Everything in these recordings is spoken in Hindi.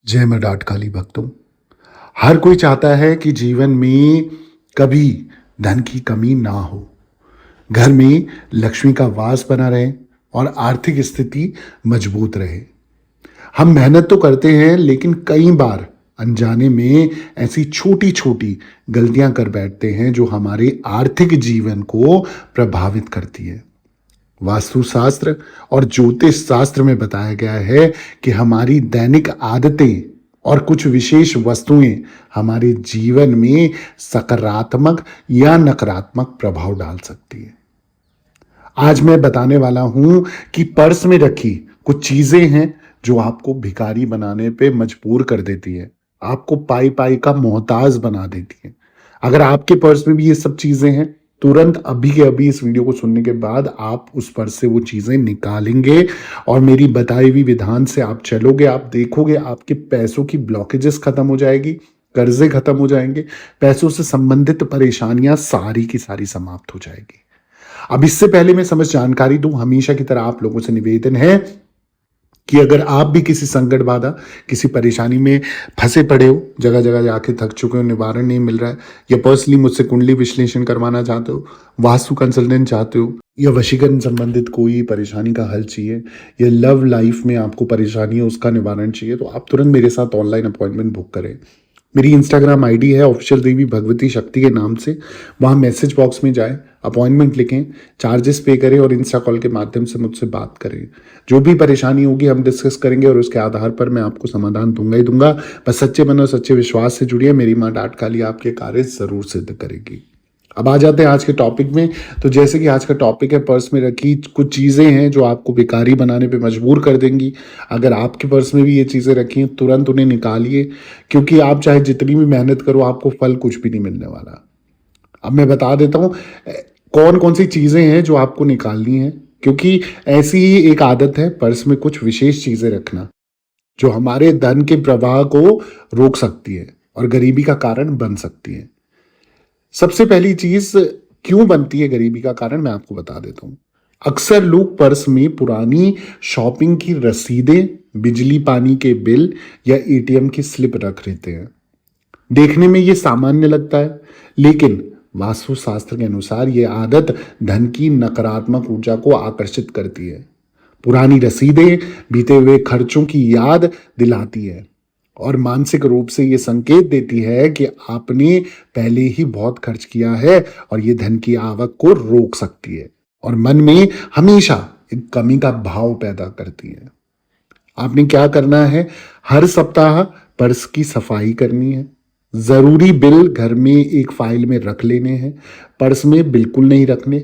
जय मां डाट काली भक्तों। हर कोई चाहता है कि जीवन में कभी धन की कमी ना हो, घर में लक्ष्मी का वास बना रहे और आर्थिक स्थिति मजबूत रहे। हम मेहनत तो करते हैं, लेकिन कई बार अनजाने में ऐसी छोटी छोटी गलतियां कर बैठते हैं जो हमारे आर्थिक जीवन को प्रभावित करती है। वास्तुशास्त्र और ज्योतिष शास्त्र में बताया गया है कि हमारी दैनिक आदतें और कुछ विशेष वस्तुएं हमारे जीवन में सकारात्मक या नकारात्मक प्रभाव डाल सकती है। आज मैं बताने वाला हूं कि पर्स में रखी कुछ चीजें हैं जो आपको भिखारी बनाने पे मजबूर कर देती है, आपको पाई पाई का मोहताज बना देती है। अगर आपके पर्स में भी ये सब चीजें हैं, तुरंत अभी के अभी इस वीडियो को सुनने के बाद आप उस पर्स से वो चीजें निकालेंगे और मेरी बताई हुई विधान से आप चलोगे, आप देखोगे आपके पैसों की ब्लॉकेजेस खत्म हो जाएगी, कर्जे खत्म हो जाएंगे, पैसों से संबंधित परेशानियां सारी की सारी समाप्त हो जाएगी। अब इससे पहले मैं समझ जानकारी दूं, हमेशा की तरह आप लोगों से निवेदन है कि अगर आप भी किसी संकट बाधा, किसी परेशानी में फंसे पड़े हो, जगह जगह जाके थक चुके हो, निवारण नहीं मिल रहा है, या पर्सनली मुझसे कुंडली विश्लेषण करवाना चाहते हो, वास्तु कंसल्टेंट चाहते हो, या वशीकरण संबंधित कोई परेशानी का हल चाहिए, या लव लाइफ में आपको परेशानी है उसका निवारण चाहिए, तो आप तुरंत मेरे साथ ऑनलाइन अपॉइंटमेंट बुक करें। मेरी इंस्टाग्राम आईडी है ऑफिशियल देवी भगवती शक्ति के नाम से, वहाँ मैसेज बॉक्स में जाएं, अपॉइंटमेंट लिखें, चार्जेस पे करें और इंस्टा कॉल के माध्यम से मुझसे बात करें। जो भी परेशानी होगी हम डिस्कस करेंगे और उसके आधार पर मैं आपको समाधान दूंगा ही दूंगा। बस सच्चे मन और सच्चे विश्वास से जुड़िए, मेरी माँ डाट काली आपके कार्य जरूर सिद्ध करेगी। अब आ जाते हैं आज के टॉपिक में। तो जैसे कि आज का टॉपिक है, पर्स में रखी कुछ चीज़ें हैं जो आपको भिखारी बनाने पे मजबूर कर देंगी। अगर आपके पर्स में भी ये चीज़ें रखी हैं, तुरंत उन्हें निकालिए, क्योंकि आप चाहे जितनी भी मेहनत करो, आपको फल कुछ भी नहीं मिलने वाला। अब मैं बता देता हूँ कौन कौन सी चीज़ें हैं जो आपको निकालनी है, क्योंकि ऐसी ही एक आदत है पर्स में कुछ विशेष चीज़ें रखना जो हमारे धन के प्रवाह को रोक सकती है और गरीबी का कारण बन सकती है। सबसे पहली चीज क्यों बनती है गरीबी का कारण, मैं आपको बता देता हूं। अक्सर लोग पर्स में पुरानी शॉपिंग की रसीदें, बिजली पानी के बिल या एटीएम की स्लिप रख लेते हैं। देखने में ये सामान्य लगता है, लेकिन वास्तुशास्त्र के अनुसार यह आदत धन की नकारात्मक ऊर्जा को आकर्षित करती है। पुरानी रसीदें बीते हुए खर्चों की याद दिलाती है और मानसिक रूप से ये संकेत देती है कि आपने पहले ही बहुत खर्च किया है और ये धन की आवक को रोक सकती है और मन में हमेशा एक कमी का भाव पैदा करती है। आपने क्या करना है, हर सप्ताह पर्स की सफाई करनी है। जरूरी बिल घर में एक फाइल में रख लेने हैं, पर्स में बिल्कुल नहीं रखने।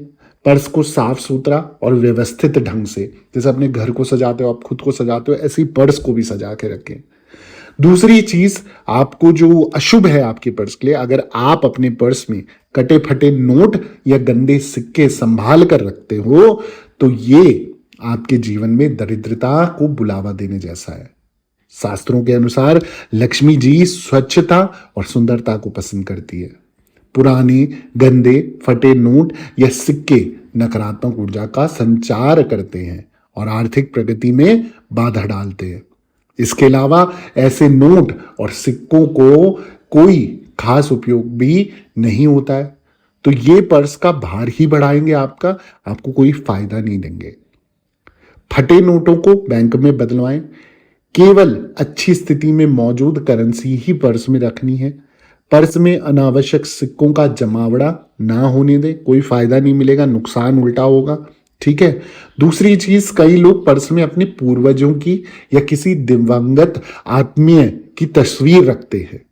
पर्स को साफ सुथरा और व्यवस्थित ढंग से, जैसे अपने घर को सजाते हो, आप खुद को सजाते हो, ऐसे ही पर्स को भी सजा के रखें। दूसरी चीज, आपको जो अशुभ है आपके पर्स के लिए, अगर आप अपने पर्स में कटे फटे नोट या गंदे सिक्के संभाल कर रखते हो, तो ये आपके जीवन में दरिद्रता को बुलावा देने जैसा है। शास्त्रों के अनुसार लक्ष्मी जी स्वच्छता और सुंदरता को पसंद करती है। पुराने गंदे फटे नोट या सिक्के नकारात्मक ऊर्जा का संचार करते हैं और आर्थिक प्रगति में बाधा डालते हैं। इसके अलावा ऐसे नोट और सिक्कों को कोई खास उपयोग भी नहीं होता है, तो ये पर्स का भार ही बढ़ाएंगे, आपको कोई फायदा नहीं देंगे। फटे नोटों को बैंक में बदलवाएं। केवल अच्छी स्थिति में मौजूद करेंसी ही पर्स में रखनी है। पर्स में अनावश्यक सिक्कों का जमावड़ा ना होने दें, कोई फायदा नहीं मिलेगा, नुकसान उल्टा होगा। ठीक है। दूसरी चीज, कई लोग पर्स में अपने पूर्वजों की या किसी दिवंगत आत्मीय की तस्वीर रखते हैं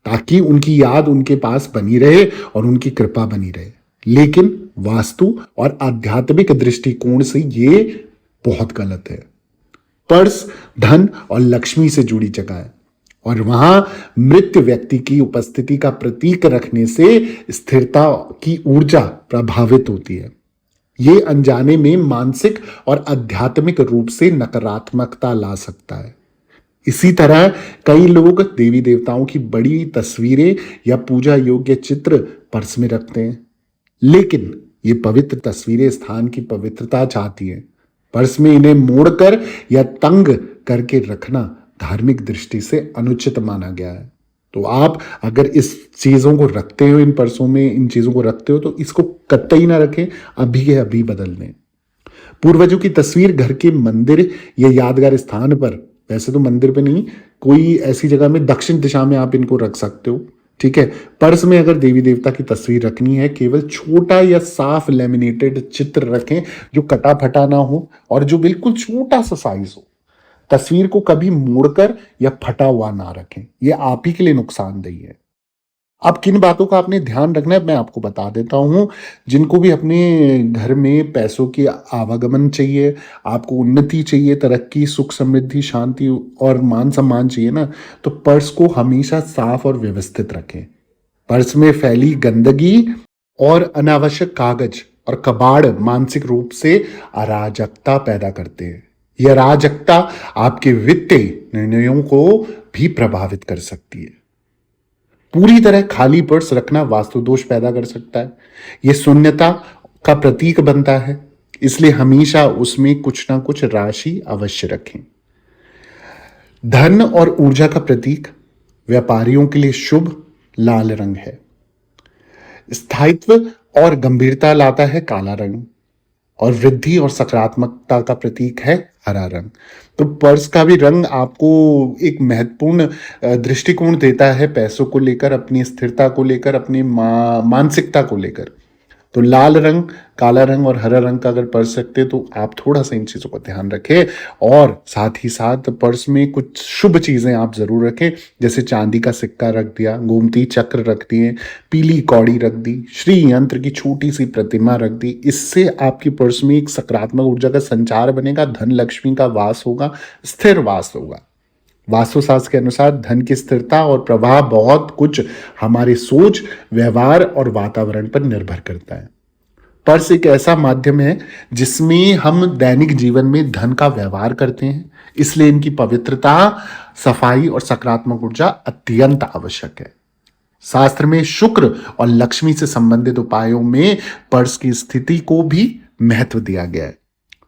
ताकि उनकी याद उनके पास बनी रहे और उनकी कृपा बनी रहे, लेकिन वास्तु और आध्यात्मिक दृष्टिकोण से ये बहुत गलत है। पर्स धन और लक्ष्मी से जुड़ी जगह है और वहां मृत व्यक्ति की उपस्थिति का प्रतीक रखने से स्थिरता की ऊर्जा प्रभावित होती है। ये अनजाने में मानसिक और आध्यात्मिक रूप से नकारात्मकता ला सकता है। इसी तरह कई लोग देवी देवताओं की बड़ी तस्वीरें या पूजा योग्य चित्र पर्स में रखते हैं, लेकिन ये पवित्र तस्वीरें स्थान की पवित्रता चाहती हैं। पर्स में इन्हें मोड़कर या तंग करके रखना धार्मिक दृष्टि से अनुचित माना गया है। तो आप अगर इस चीज़ों को रखते हो, इन पर्सों में इन चीज़ों को रखते हो, तो इसको कतई ना रखें, अभी के अभी बदल दें। पूर्वजों की तस्वीर घर के मंदिर या यादगार स्थान पर, वैसे तो मंदिर पे नहीं, कोई ऐसी जगह में दक्षिण दिशा में आप इनको रख सकते हो, ठीक है। पर्स में अगर देवी देवता की तस्वीर रखनी है, केवल छोटा या साफ लेमिनेटेड चित्र रखें जो कटा फटा ना हो और जो बिल्कुल छोटा सा साइज हो। तस्वीर को कभी मोड़कर या फटा हुआ ना रखें, यह आप ही के लिए नुकसानदेही है। अब किन बातों का आपने ध्यान रखना है मैं आपको बता देता हूं। जिनको भी अपने घर में पैसों की आवागमन चाहिए, आपको उन्नति चाहिए, तरक्की, सुख, समृद्धि, शांति और मान सम्मान चाहिए ना, तो पर्स को हमेशा साफ और व्यवस्थित रखें। पर्स में फैली गंदगी और अनावश्यक कागज और कबाड़ मानसिक रूप से अराजकता पैदा करते हैं। यह अराजकता आपके वित्तीय निर्णयों को भी प्रभावित कर सकती है। पूरी तरह खाली पर्स रखना वास्तु दोष पैदा कर सकता है। यह शून्यता का प्रतीक बनता है, इसलिए हमेशा उसमें कुछ ना कुछ राशि अवश्य रखें। धन और ऊर्जा का प्रतीक व्यापारियों के लिए शुभ लाल रंग है। स्थायित्व और गंभीरता लाता है काला रंग, और वृद्धि और सकारात्मकता का प्रतीक है हरा रंग। तो पर्स का भी रंग आपको एक महत्वपूर्ण दृष्टिकोण देता है पैसों को लेकर, अपनी स्थिरता को लेकर, अपनी मानसिकता को लेकर। तो लाल रंग, काला रंग और हरा रंग का अगर पर्स रखते तो आप थोड़ा सा इन चीज़ों का ध्यान रखें, और साथ ही साथ पर्स में कुछ शुभ चीज़ें आप ज़रूर रखें, जैसे चांदी का सिक्का रख दिया, गोमती चक्र रख दिए, पीली कौड़ी रख दी, श्री यंत्र की छोटी सी प्रतिमा रख दी। इससे आपकी पर्स में एक सकारात्मक ऊर्जा का संचार बनेगा, धन लक्ष्मी का वास होगा, स्थिर वास होगा। वास्तुशास्त्र के अनुसार धन की स्थिरता और प्रवाह बहुत कुछ हमारी सोच, व्यवहार और वातावरण पर निर्भर करता है। पर्स एक ऐसा माध्यम है जिसमें हम दैनिक जीवन में धन का व्यवहार करते हैं, इसलिए इनकी पवित्रता, सफाई और सकारात्मक ऊर्जा अत्यंत आवश्यक है। शास्त्र में शुक्र और लक्ष्मी से संबंधित उपायों में पर्स की स्थिति को भी महत्व दिया गया है।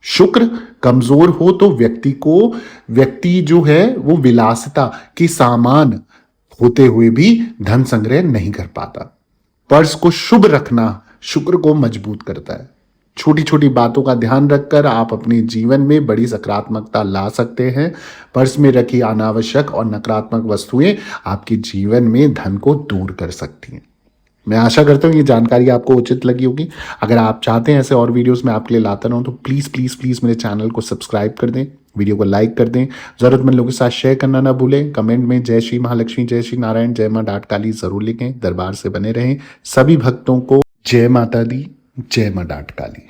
शुक्र कमजोर हो तो व्यक्ति जो है वो विलासिता की सामान होते हुए भी धन संग्रह नहीं कर पाता। पर्स को शुभ रखना शुक्र को मजबूत करता है। छोटी छोटी बातों का ध्यान रखकर आप अपने जीवन में बड़ी सकारात्मकता ला सकते हैं। पर्स में रखी अनावश्यक और नकारात्मक वस्तुएं आपके जीवन में धन को दूर कर सकती हैं। मैं आशा करता हूँ ये जानकारी आपको उचित लगी होगी। अगर आप चाहते हैं ऐसे और वीडियोस मैं आपके लिए लाता रहूँ तो प्लीज़ प्लीज़ प्लीज़ मेरे चैनल को सब्सक्राइब कर दें, वीडियो को लाइक कर दें, ज़रूरतमंद लोगों के साथ शेयर करना ना भूलें। कमेंट में जय श्री महालक्ष्मी, जय श्री नारायण, जय माँ डाट काली ज़रूर लिखें। दरबार से बने रहें। सभी भक्तों को जय माता दी, जय माँ डाट काली।